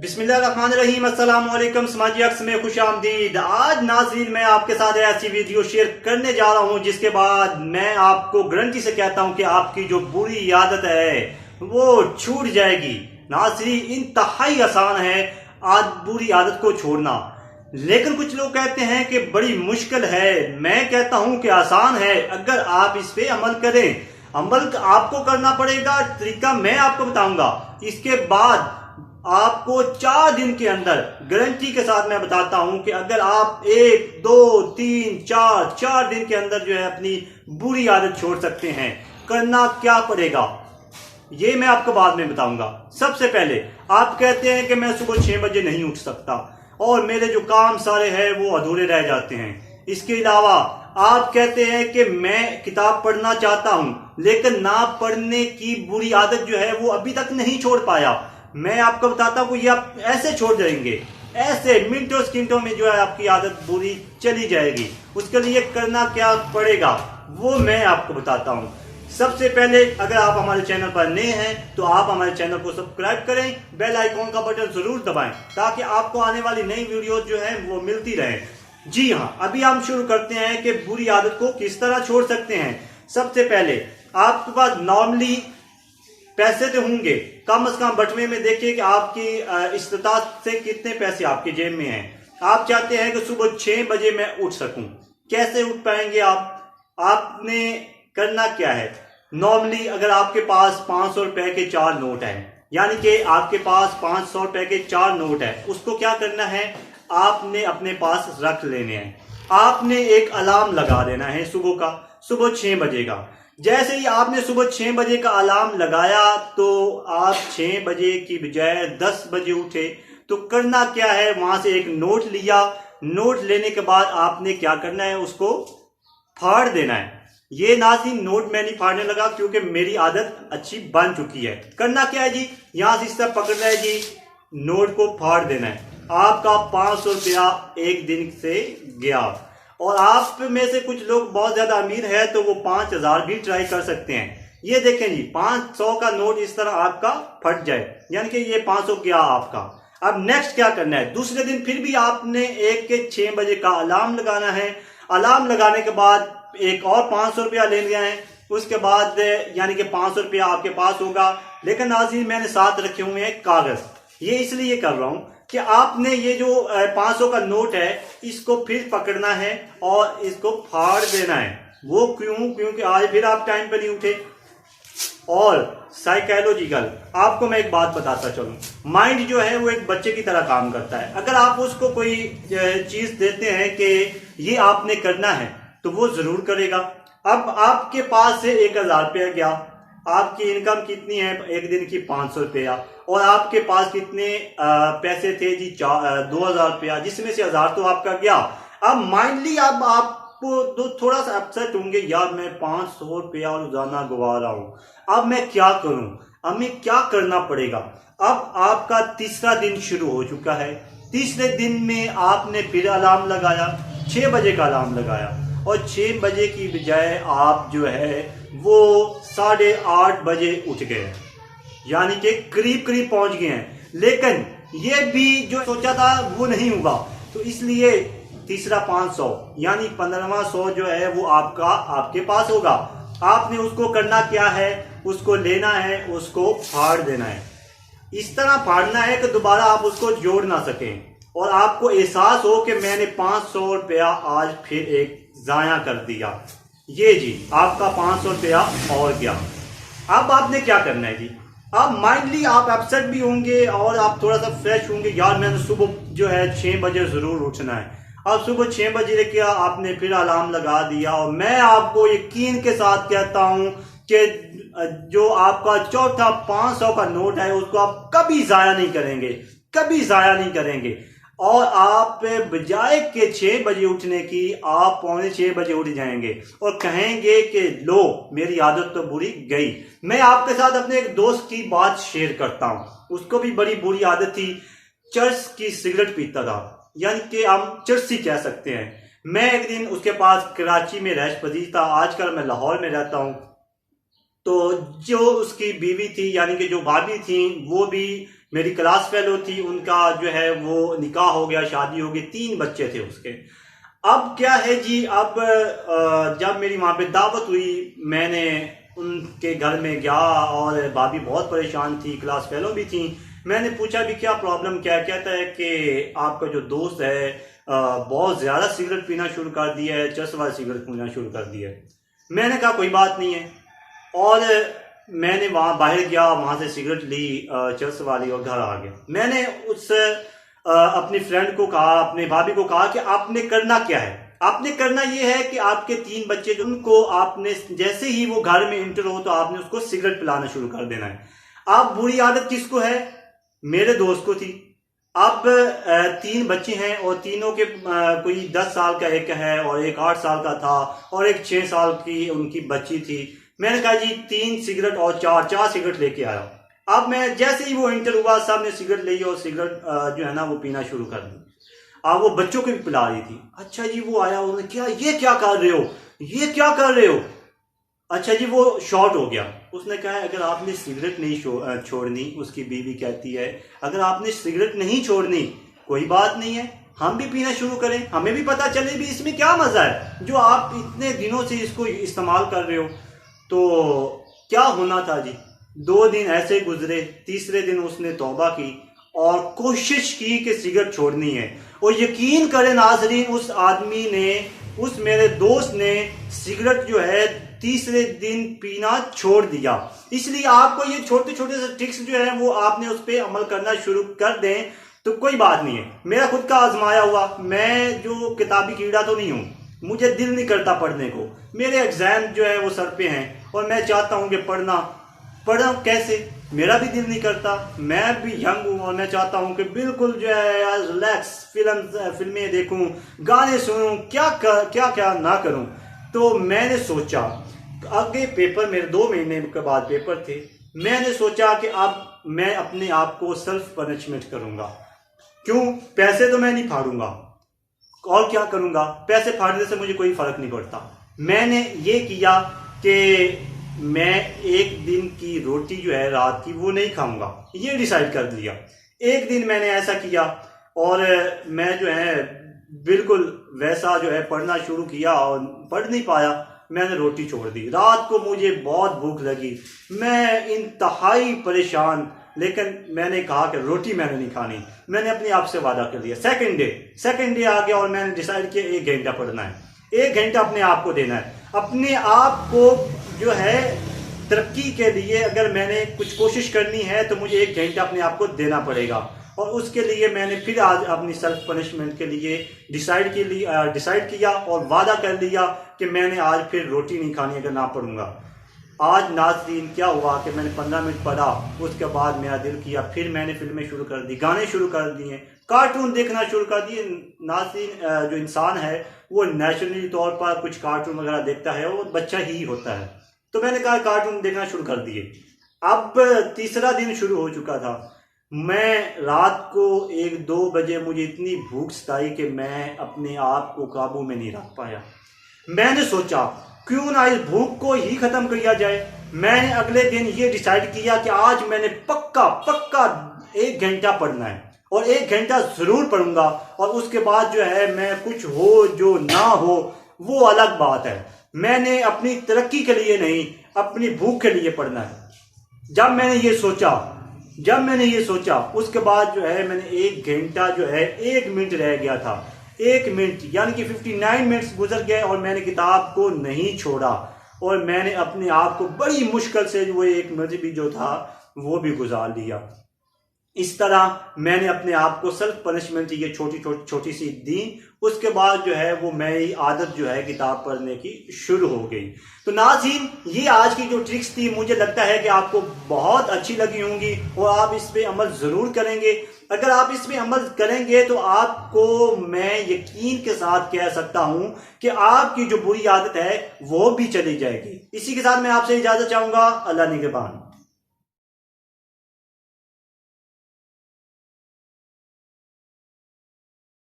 बिस्मिल्लाहिर्रहमानिर्रहीम अस्सलाम वालेकुम समाजी अक्स में खुश आमदीद। आज नाज़रीन मैं आपके साथ ऐसी वीडियो शेयर करने जा रहा हूं जिसके बाद मैं आपको गारंटी से कहता हूं कि आपकी जो बुरी आदत है वो छूट जाएगी। नाज़रीन इंतहाई आसान है आज बुरी आदत को छोड़ना, लेकिन कुछ लोग कहते हैं कि बड़ी मुश्किल है। मैं कहता हूं कि आसान है अगर आप इस पे अमल करें। अमल आपको करना पड़ेगा, तरीका मैं आपको बताऊंगा। इसके बाद आपको 4 दिन के अंदर गारंटी के साथ मैं बताता हूं कि अगर आप 1 2 3 4 दिन के अंदर जो है अपनी बुरी आदत छोड़ सकते हैं। करना क्या पड़ेगा ये मैं आपको बाद में बताऊंगा। सबसे पहले आप कहते हैं कि मैं सुबह 6 बजे नहीं उठ सकता और मेरे जो काम सारे हैं वो अधूरे रह जाते हैं। इसके अलावा आप कहते हैं कि मैं किताब पढ़ना चाहता हूं लेकिन ना पढ़ने की बुरी आदत जो है वो अभी तक नहीं छोड़ पाया। मैं आपको बताता हूं ये आप ऐसे छोड़ जाएंगे, ऐसे मिनटों सेकंडों में जो है आपकी आदत बुरी चली जाएगी। उसके लिए करना क्या पड़ेगा वो मैं आपको बताता हूं। सबसे पहले अगर आप हमारे चैनल पर नए हैं तो आप हमारे चैनल को सब्सक्राइब करें, बेल आइकॉन का बटन जरूर दबाएं ताकि आपको आने वाली नई वीडियो जो है वो मिलती रहे। जी हाँ, अभी हम शुरू करते हैं कि बुरी आदत को किस तरह छोड़ सकते हैं। सबसे पहले आपके पास नॉर्मली पैसे तो होंगे, कम से कम बटवे में देखिए कि आपकी इस्तेताअत से कितने पैसे आपके जेब में हैं। आप चाहते हैं कि सुबह 6 बजे मैं उठ सकूं, कैसे उठ पाएंगे आप? आपने करना क्या है, नॉर्मली अगर आपके पास 500 रुपए के 4 नोट हैं, यानी कि आपके पास 500 रुपए के 4 नोट है, उसको क्या करना है, आपने अपने पास रख लेने हैं। आपने एक अलार्म लगा देना है सुबह का, सुबह 6 बजे का। जैसे ही आपने सुबह 6 बजे का अलार्म लगाया तो आप 6 बजे की बजाय 10 बजे उठे। तो करना क्या है, वहां से एक नोट लिया, नोट लेने के बाद आपने क्या करना है, उसको फाड़ देना है। ये नाज़रीन नोट मैं नहीं फाड़ने लगा क्योंकि मेरी आदत अच्छी बन चुकी है। करना क्या है जी, यहां से इस तरह पकड़ना है जी, नोट को फाड़ देना है। आपका 500 रुपया एक दिन से गया। और आप में से कुछ लोग बहुत ज्यादा अमीर है तो वो 5000 भी ट्राई कर सकते हैं। ये देखें जी, 500 का नोट इस तरह आपका फट जाए, यानी कि ये 500 गया आपका। अब नेक्स्ट क्या करना है, दूसरे दिन फिर भी आपने 1 के 6 बजे का अलार्म लगाना है। अलार्म लगाने के बाद एक और 500 रुपया ले लिया है। उसके बाद यानी कि 500 रुपया आपके पास होगा। लेकिन नाज़रीन मैंने साथ रखे हुए हैं कागज, ये इसलिए कर रहा हूं कि आपने ये जो 500 का नोट है इसको फिर पकड़ना है और इसको फाड़ देना है। वो क्योंकि आज फिर आप टाइम पर नहीं उठे। और साइकोलॉजिकल आपको मैं एक बात बताता चलूं, माइंड जो है वो एक बच्चे की तरह काम करता है। अगर आप उसको कोई चीज देते हैं कि ये आपने करना है तो वो जरूर करेगा। अब आपके पास से 1000 रुपया गया, आपकी इनकम कितनी है, एक दिन की 500 रुपया, और आपके पास कितने पैसे थे जी, 2000 रुपया, जिसमें से 1000 तो आपका गया। अब माइंडली अब आपको तो थोड़ा सा अपसेट होंगे, यार मैं 500 रुपया रोजाना गवा रहा हूं, अब मैं क्या करूं, हमें क्या करना पड़ेगा। अब आपका तीसरा दिन शुरू हो चुका है। तीसरे दिन में आपने फिर अलार्म लगाया, 6 बजे का अलार्म लगाया, और 6 बजे की बजाय आप जो है वो 8:30 बजे उठ गए, यानी कि करीब करीब पहुंच गए हैं। लेकिन ये भी जो सोचा था वो नहीं हुआ, तो इसलिए तीसरा 500 यानी 1500 जो है वो आपके पास होगा। आपने उसको करना क्या है, उसको लेना है, उसको फाड़ देना है। इस तरह फाड़ना है कि दोबारा आप उसको जोड़ ना सकें और आपको एहसास हो कि मैंने 500 रुपया आज फिर एक जाया कर दिया। ये जी आपका 500 रुपया और गया। अब आपने क्या करना है जी, अब माइंडली आप अपसेट भी होंगे और आप थोड़ा सा फ्रेश होंगे, यार मैंने सुबह जो है 6 बजे जरूर उठना है। अब सुबह 6 बजे क्या आपने फिर अलार्म लगा दिया, और मैं आपको यकीन के साथ कहता हूं कि जो आपका चौथा 500 का नोट है उसको आप कभी जाया नहीं करेंगे, कभी जाया नहीं करेंगे। और आप बजाय के 6 बजे उठने की आप 5:45 बजे उठ जाएंगे और कहेंगे कि लो मेरी आदत तो बुरी गई। मैं आपके साथ अपने एक दोस्त की बात शेयर करता हूं, उसको भी बड़ी बुरी आदत थी, चर्च की सिगरेट पीता था, यानी कि हम चरसी कह सकते हैं। मैं एक दिन उसके पास कराची में रैश पजीर था, आजकल मैं लाहौर में रहता हूं। तो जो उसकी बीवी थी यानी कि जो भाभी थी वो भी मेरी क्लास फेलो थी, उनका जो है वो निकाह हो गया, शादी हो गई, 3 बच्चे थे उसके। अब क्या है जी, अब जब मेरी वहाँ पे दावत हुई, मैंने उनके घर में गया और भाभी बहुत परेशान थी, क्लास फेलो भी थी। मैंने पूछा भी क्या प्रॉब्लम क्या है? कहता है कि आपका जो दोस्त है बहुत ज़्यादा सिगरेट पीना शुरू कर दिया है, चरस वाली सिगरेट पीना शुरू कर दिया है। मैंने कहा कोई बात नहीं है, और मैंने वहाँ बाहर गया, वहाँ से सिगरेट ली चरस वाली, और घर आ गया। मैंने उस अपनी फ्रेंड को कहा, अपने भाभी को कहा कि आपने करना क्या है? आपने करना ये है कि आपके 3 बच्चे जो, उनको आपने जैसे ही वो घर में इंटर हो तो आपने उसको सिगरेट पिलाना शुरू कर देना है। आप बुरी आदत किसको है? मेरे दोस्त को थी। अब 3 बच्चे हैं और तीनों के कोई 10 साल का एक है और एक 8 साल का था और एक 6 साल की उनकी बच्ची थी। मैंने कहा जी 3 सिगरेट और 4 सिगरेट लेके आया। अब मैं जैसे ही वो इंटर हुआ, सब ने सिगरेट ली और सिगरेट जो है ना वो पीना शुरू कर दी। अब वो बच्चों को भी पिला रही थी। अच्छा जी, वो आया, उन्होंने क्या, ये क्या कर रहे हो, ये क्या कर रहे हो? अच्छा जी, वो शॉर्ट हो गया। उसने कहा अगर आपने सिगरेट नहीं छोड़नी, उसकी बीवी कहती है अगर आपने सिगरेट नहीं छोड़नी कोई बात नहीं है, हम भी पीना शुरू करें, हमें भी पता चले भी इसमें क्या मजा है जो आप इतने दिनों से इसको इस्तेमाल कर रहे हो। तो क्या होना था जी, 2 दिन ऐसे गुजरे, तीसरे दिन उसने तौबा की और कोशिश की कि सिगरेट छोड़नी है। और यकीन करें नाजरीन, उस आदमी ने, उस मेरे दोस्त ने सिगरेट जो है तीसरे दिन पीना छोड़ दिया। इसलिए आपको ये छोटे छोटे से ट्रिक्स जो है वो आपने उस पर अमल करना शुरू कर दें तो कोई बात नहीं है। मेरा खुद का आजमाया हुआ, मैं जो किताबी कीड़ा तो नहीं हूँ, मुझे दिल नहीं करता पढ़ने को, मेरे एग्जाम जो है वो सर पे हैं और मैं चाहता हूँ कि पढ़ना कैसे, मेरा भी दिल नहीं करता। मैं भी यंग हूँ और मैं चाहता हूँ कि बिल्कुल जो है यार रिलैक्स फिल्में देखूँ, गाने सुनूँ, क्या ना करूँ। तो मैंने सोचा, आगे पेपर मेरे 2 महीने के बाद पेपर थे, मैंने सोचा कि अब मैं अपने आप को सेल्फ पनिशमेंट करूँगा। क्यों? पैसे तो मैं नहीं फाड़ूंगा, और क्या करूँगा? पैसे फाड़ने से मुझे कोई फर्क नहीं पड़ता। मैंने ये किया कि मैं एक दिन की रोटी जो है रात की वो नहीं खाऊंगा, ये डिसाइड कर लिया। एक दिन मैंने ऐसा किया और मैं जो है बिल्कुल वैसा जो है पढ़ना शुरू किया और पढ़ नहीं पाया, मैंने रोटी छोड़ दी। रात को मुझे बहुत भूख लगी, मैं इंतहाई परेशान, लेकिन मैंने कहा कि रोटी मैंने नहीं खानी। मैंने अपने आप से वादा कर लिया। सेकंड डे आ गया और मैंने डिसाइड किया 1 घंटा पढ़ना है, 1 घंटा अपने आप को देना है। अपने आप को जो है तरक्की के लिए अगर मैंने कुछ कोशिश करनी है तो मुझे 1 घंटा अपने आप को देना पड़ेगा। और उसके लिए मैंने फिर आज अपनी सेल्फ पनिशमेंट के लिए डिसाइड किया और वादा कर लिया कि मैंने आज फिर रोटी नहीं खानी अगर ना पढ़ूंगा। आज नाज़रीन क्या हुआ कि मैंने 15 मिनट पढ़ा, उसके बाद मेरा दिल किया, फिर मैंने फिल्में शुरू कर दी, गाने शुरू कर दिए, कार्टून देखना शुरू कर दिए। नाज़रीन जो इंसान है वो नेचुरली तौर पर कुछ कार्टून वगैरह देखता है, वो बच्चा ही होता है। तो मैंने कहा कार्टून देखना शुरू कर दिए। अब तीसरा दिन शुरू हो चुका था। मैं रात को 1-2 बजे मुझे इतनी भूख सताई कि मैं अपने आप को काबू में नहीं रख पाया। मैंने सोचा क्यों ना इस भूख को ही खत्म किया जाए। मैंने अगले दिन ये डिसाइड किया कि आज मैंने पक्का 1 घंटा पढ़ना है और 1 घंटा जरूर पढ़ूंगा। और उसके बाद जो है मैं कुछ हो जो ना हो वो अलग बात है। मैंने अपनी तरक्की के लिए नहीं, अपनी भूख के लिए पढ़ना है। जब मैंने ये सोचा उसके बाद जो है मैंने 1 घंटा जो है 1 मिनट रह गया था, 1 मिनट यानी कि 59 मिनट्स गुजर गए और मैंने किताब को नहीं छोड़ा। और मैंने अपने आप को बड़ी मुश्किल से वो 1 मिनट भी जो था वो भी गुजार लिया। इस तरह मैंने अपने आप को सेल्फ पनिशमेंट ये छोटी सी दी। उसके बाद जो है वो मेरी आदत जो है किताब पढ़ने की शुरू हो गई। तो नाज़रीन, ये आज की जो ट्रिक्स थी मुझे लगता है कि आपको बहुत अच्छी लगी होंगी और आप इस पे अमल ज़रूर करेंगे। अगर आप इस पे अमल करेंगे तो आपको मैं यकीन के साथ कह सकता हूं कि आपकी जो बुरी आदत है वो भी चली जाएगी। इसी के साथ मैं आपसे इजाज़त चाहूँगा। अल्लाह निगहबान।